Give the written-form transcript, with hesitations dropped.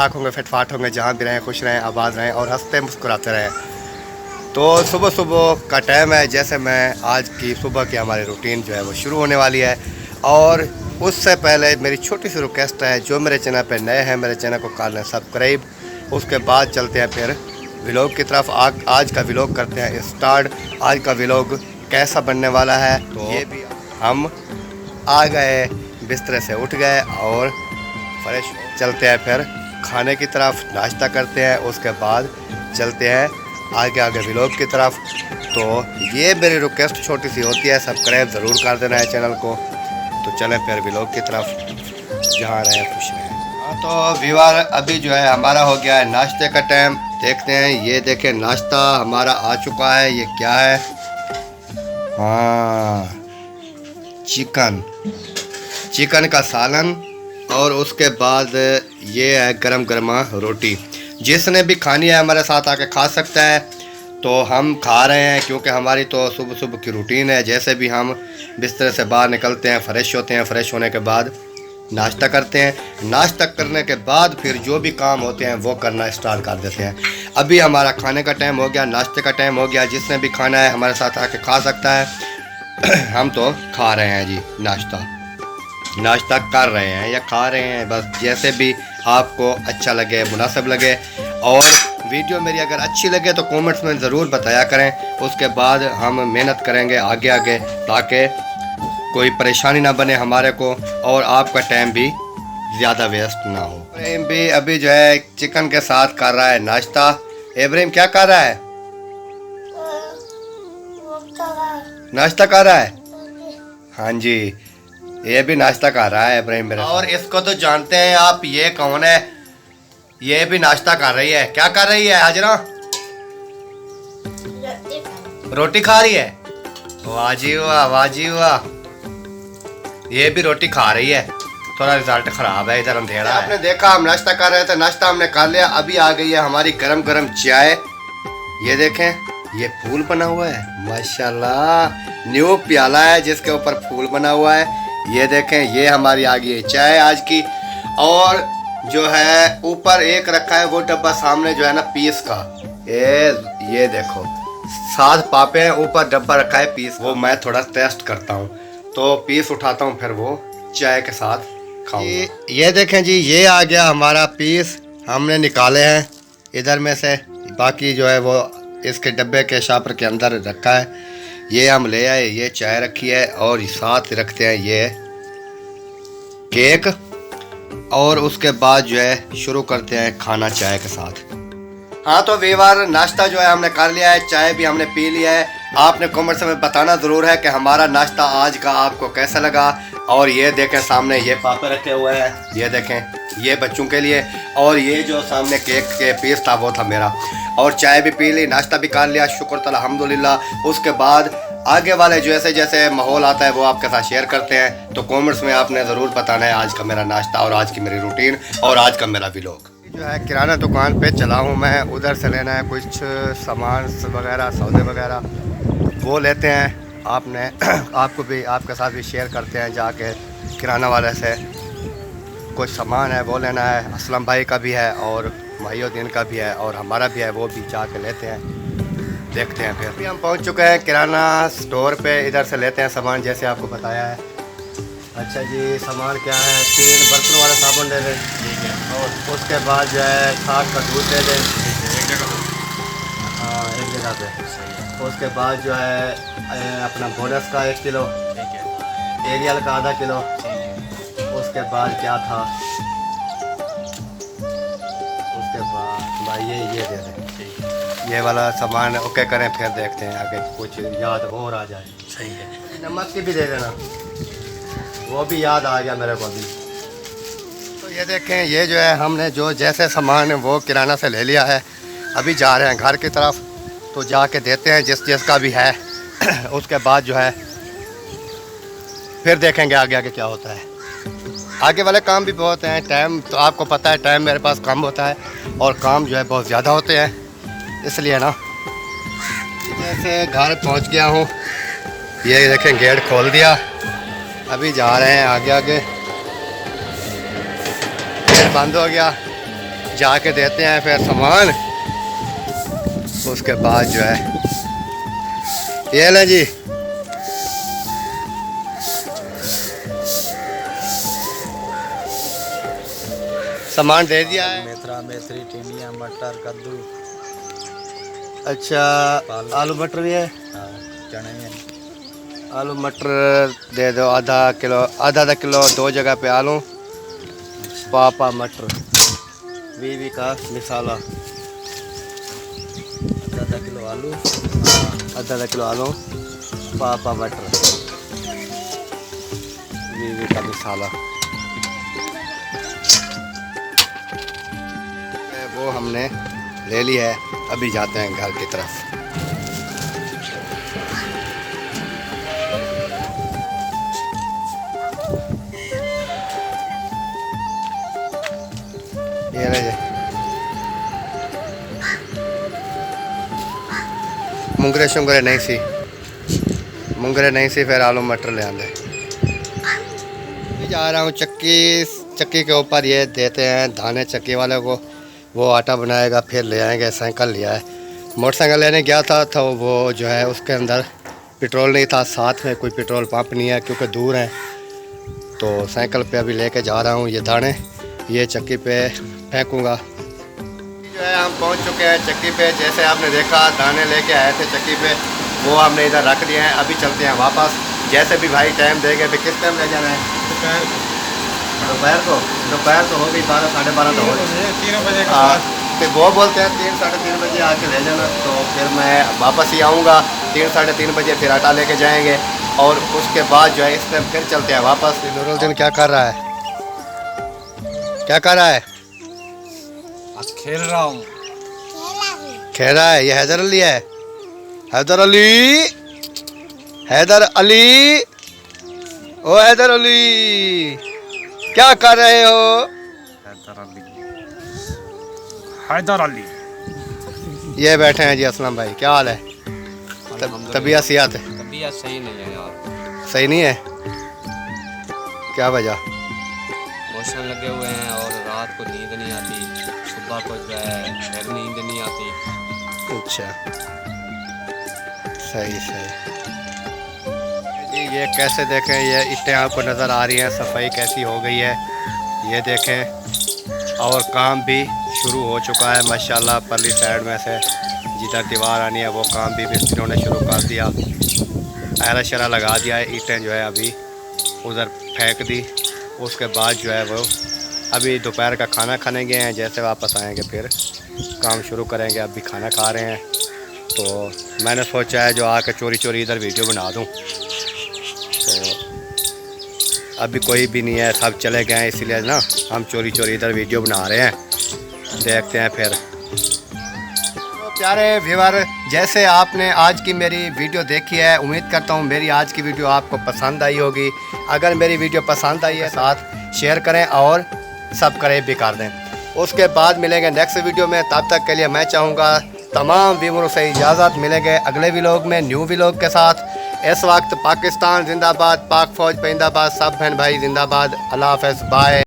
ठाक होंगे, फिटफाट होंगे, जहाँ भी रहें खुश रहें, आबाद रहें और हंसते मुस्कुराते रहें। तो सुबह सुबह का टाइम है, जैसे मैं आज की सुबह की हमारी रूटीन जो है वो शुरू होने वाली है। और उससे पहले मेरी छोटी सी रिक्वेस्ट है, जो मेरे चैनल पे नए हैं मेरे चैनल को कर लें सब्सक्राइब। उसके बाद चलते हैं फिर व्लॉग की तरफ। आज का व्लॉग करते हैं स्टार्ट। आज का व्लॉग कैसा बनने वाला है, तो ये भी हम आ गए, बिस्तर से उठ गए और फ्रेश चलते हैं फिर खाने की तरफ, नाश्ता करते हैं। उसके बाद चलते हैं आगे व्लॉग की तरफ। तो ये मेरी रिक्वेस्ट छोटी सी होती है, सब्सक्राइब ज़रूर कर देना है चैनल को। तो चलें फिर व्लॉग की तरफ, जहाँ रहें खुश रहें। हाँ तो व्यूअर, अभी जो है हमारा हो गया है नाश्ते का टाइम। देखते हैं, ये देखें नाश्ता हमारा आ चुका है। ये क्या है? हाँ, चिकन का सालन। और उसके बाद ये है गरम गरमा रोटी। जिसने भी खानी है हमारे साथ आके खा सकता है। तो हम खा रहे हैं क्योंकि हमारी तो सुबह सुबह की रूटीन है। जैसे भी हम बिस्तर से बाहर निकलते हैं, फ्रेश होते हैं, फ्रेश होने के बाद नाश्ता करते हैं। नाश्ता करने के बाद फिर जो भी काम होते हैं वो करना स्टार्ट कर देते हैं। अभी हमारा खाने का टाइम हो गया, नाश्ते का टाइम हो गया। जिसने भी खाना है हमारे साथ आके खा सकता है। हम तो खा रहे हैं जी, नाश्ता कर रहे हैं या खा रहे हैं, बस जैसे भी आपको अच्छा लगे, मुनासिब लगे। और वीडियो मेरी अगर अच्छी लगे तो कमेंट्स में ज़रूर बताया करें। उसके बाद हम मेहनत करेंगे आगे ताकि कोई परेशानी ना बने हमारे को और आपका टाइम भी ज़्यादा वेस्ट ना हो। इब्राहिम भी अभी जो है चिकन के साथ कर रहा है नाश्ता। इब्राहिम क्या कर रहा है? नाश्ता कर रहा है। हाँ जी, ये भी नाश्ता कर रहा है इब्राहिम मेरा। और इसको तो जानते हैं आप, ये कौन है? ये भी नाश्ता कर रही है। क्या कर रही है हाजरा? रोटी खा रही है। वाह जी वाह, वाह जी वाह। ये भी रोटी खा रही है। थोड़ा रिजल्ट खराब है, इधर अंधेरा है। आपने देखा हम नाश्ता कर रहे थे, नाश्ता हमने कर लिया। अभी आ गई है हमारी गरम गरम चाय। ये देखें, ये फूल बना हुआ है माशाल्लाह। न्यू प्याला है जिसके ऊपर फूल बना हुआ है। ये देखें, ये हमारी आ गई है चाय आज की। और जो है ऊपर एक रखा है वो डब्बा सामने जो है ना पीस का। ये देखो 7 पापे हैं, ऊपर डब्बा रखा है पीस। वो मैं थोड़ा टेस्ट करता हूँ, तो पीस उठाता हूँ, फिर वो चाय के साथ खाऊंगा। ये देखें जी, ये आ गया हमारा पीस। हमने निकाले हैं इधर में से, बाकी जो है वो इसके डब्बे के शापर के अंदर रखा है। ये हम ले आए, ये चाय रखी है और साथ रखते हैं ये केक। और उसके बाद जो है शुरू करते हैं खाना चाय के साथ। हाँ तो व्यूअर, नाश्ता जो है हमने कर लिया है, चाय भी हमने पी लिया है। आपने कमेंट्स में बताना ज़रूर है कि हमारा नाश्ता आज का आपको कैसा लगा। और ये देखें सामने ये पापे रखे हुए हैं, ये देखें ये बच्चों के लिए। और ये जो सामने केक के पीस था वो था मेरा। और चाय भी पी ली, नाश्ता भी कर लिया, शुक्र तला अल्हम्दुलिल्लाह। उसके बाद आगे वाले जैसे जैसे माहौल आता है वो आपके साथ शेयर करते हैं। तो कमेंट्स में आपने ज़रूर बताना है आज का मेरा नाश्ता और आज की मेरी रूटीन और आज का मेरा व्लॉग। जो है किराना दुकान पे चला हूँ मैं, उधर से लेना है कुछ सामान वगैरह, सौदे वगैरह, वो लेते हैं। आपको भी, आपके साथ भी शेयर करते हैं। जाके किराना वाले से कुछ सामान है वो लेना है। असलम भाई का भी है और माहिउद्दीन का भी है और हमारा भी है, वो भी जाके लेते हैं। देखते हैं फिर। अभी हम पहुंच चुके हैं किराना स्टोर पे, इधर से लेते हैं सामान जैसे आपको बताया है। अच्छा जी, सामान क्या है? 3 बर्तनों वाला साबुन दे दें, ठीक है। और उसके बाद जो है 60 का दूध दे दें, एक जगह। हाँ, एक जगह पे। उसके बाद जो है अपना बोनस का 1 किलो, ठीक है। एरियल का आधा किलो, ठीक है। उसके बाद क्या था? उसके बाद भाई ये दे दें, ठीक है। ये वाला सामान ओके करें, फिर देखते हैं आगे कुछ याद और आ जाए। सही है। नमक की भी दे देना, वो भी याद आ गया मेरे को अभी। तो ये देखें, ये जो है हमने जो जैसे सामान वो किराना से ले लिया है। अभी जा रहे हैं घर की तरफ, तो जाके देते हैं जिसका भी है। उसके बाद जो है फिर देखेंगे आगे क्या होता है। आगे वाले काम भी बहुत हैं। टाइम तो आपको पता है, टाइम मेरे पास कम होता है और काम जो है बहुत ज़्यादा होते हैं, इसलिए ना। जैसे घर पहुंच गया हूं, ये देखें गेट खोल दिया। अभी जा रहे हैं आगे। गेट बंद हो गया, जाके देते हैं फिर सामान। उसके बाद जो है ये लें जी, सामान दे दिया है। मेथरा, मेथरी, टिंडिया, मटर, कद्दू। अच्छा, आलू मटर भी है। हाँ, चने हैं। आलू मटर दे दो आधा आधा किलो 2 जगह पे आलू, पापा मटर, बीवी का मिसाला, आधा किलो आलू, आधा किलो आलू, पापा मटर, बीवी का मिसाला। वो हमने ले लिया है, अभी जाते हैं घर की तरफ। ये ले मुंगरे नहीं सी फिर आलू मटर ले आंदे। जा रहा हूँ चक्की के ऊपर, ये देते हैं दाने चक्की वाले को, वो आटा बनाएगा, फिर ले आएंगे। साइकिल लिया है, मोटरसाइकिल लेने गया था तो वो जो है उसके अंदर पेट्रोल नहीं था, साथ में कोई पेट्रोल पंप नहीं है क्योंकि दूर है। तो साइकिल पे अभी लेके जा रहा हूँ ये दाने, ये चक्की पे फेंकूँगा। जो है हम पहुँच चुके हैं चक्की पे। जैसे आपने देखा दाने लेके आए थे चक्की पे, वो हमने इधर रख दिए हैं। अभी चलते हैं वापस, जैसे भी भाई टाइम देंगे। फिर किस टाइम ले जाना है? दोपहर तो हो गई 12 साढ़े 12 तो हो गई, 3 बजे के हाँ। बाद। तो वो बोलते हैं 3 साढ़े 3 बजे आके ले जाना, तो फिर मैं वापस ही आऊँगा 3 साढ़े 3 बजे। फिर आटा लेके जाएंगे और उसके बाद जो है इस टाइम फिर चलते हैं वापस। नूरुद्दीन क्या कर रहा है? क्या कर रहा है? आज खेल रहा हूँ। खेल रहा है। ये हैदर अली है, हैदर अली, हैदर अली, ओ हैदर अली, क्या कर रहे हो? हैदर अली। ये बैठे हैं जी असलम भाई, क्या हाल है? तबीयत सियात है? तबीयत सही नहीं है यार। सही नहीं है? क्या वजह? मोशन लगे हुए हैं और रात को नींद नहीं आती, सुबह को जो है फिर नींद नहीं आती। अच्छा, सही जी। ये कैसे देखें, ये ईंटें आपको नज़र आ रही हैं, सफाई कैसी हो गई है ये देखें। और काम भी शुरू हो चुका है माशाल्लाह। परली साइड में से जिधर दीवार आनी है वो काम भी मिस्त्रियों ने शुरू कर दिया, आयरा शरा लगा दिया है। ईंटें जो है अभी उधर फेंक दी। उसके बाद जो है वो अभी दोपहर का खाना खाने गए हैं, जैसे वापस आएंगे फिर काम शुरू करेंगे। अभी खाना खा रहे हैं तो मैंने सोचा है जो आके चोरी चोरी इधर वीडियो बना दूं। तो अभी कोई भी नहीं है, सब चले गए हैं, इसीलिए ना हम चोरी चोरी इधर वीडियो बना रहे हैं। देखते हैं फिर। तो प्यारे व्यूअर, जैसे आपने आज की मेरी वीडियो देखी है, उम्मीद करता हूँ मेरी आज की वीडियो आपको पसंद आई होगी। अगर मेरी वीडियो पसंद आई है साथ शेयर करें और सब्सक्राइब भी कर दें। उसके बाद मिलेंगे नेक्स्ट वीडियो में। तब तक के लिए मैं चाहूँगा तमाम व्यूअरों से इजाज़त। मिलेंगे अगले व्लॉग में न्यू व्लॉग के साथ। इस वक्त पाकिस्तान जिंदाबाद, पाक फौज जिंदाबाद, सब बहन भाई जिंदाबाद। अल्लाह हाफ़िज़, बाय।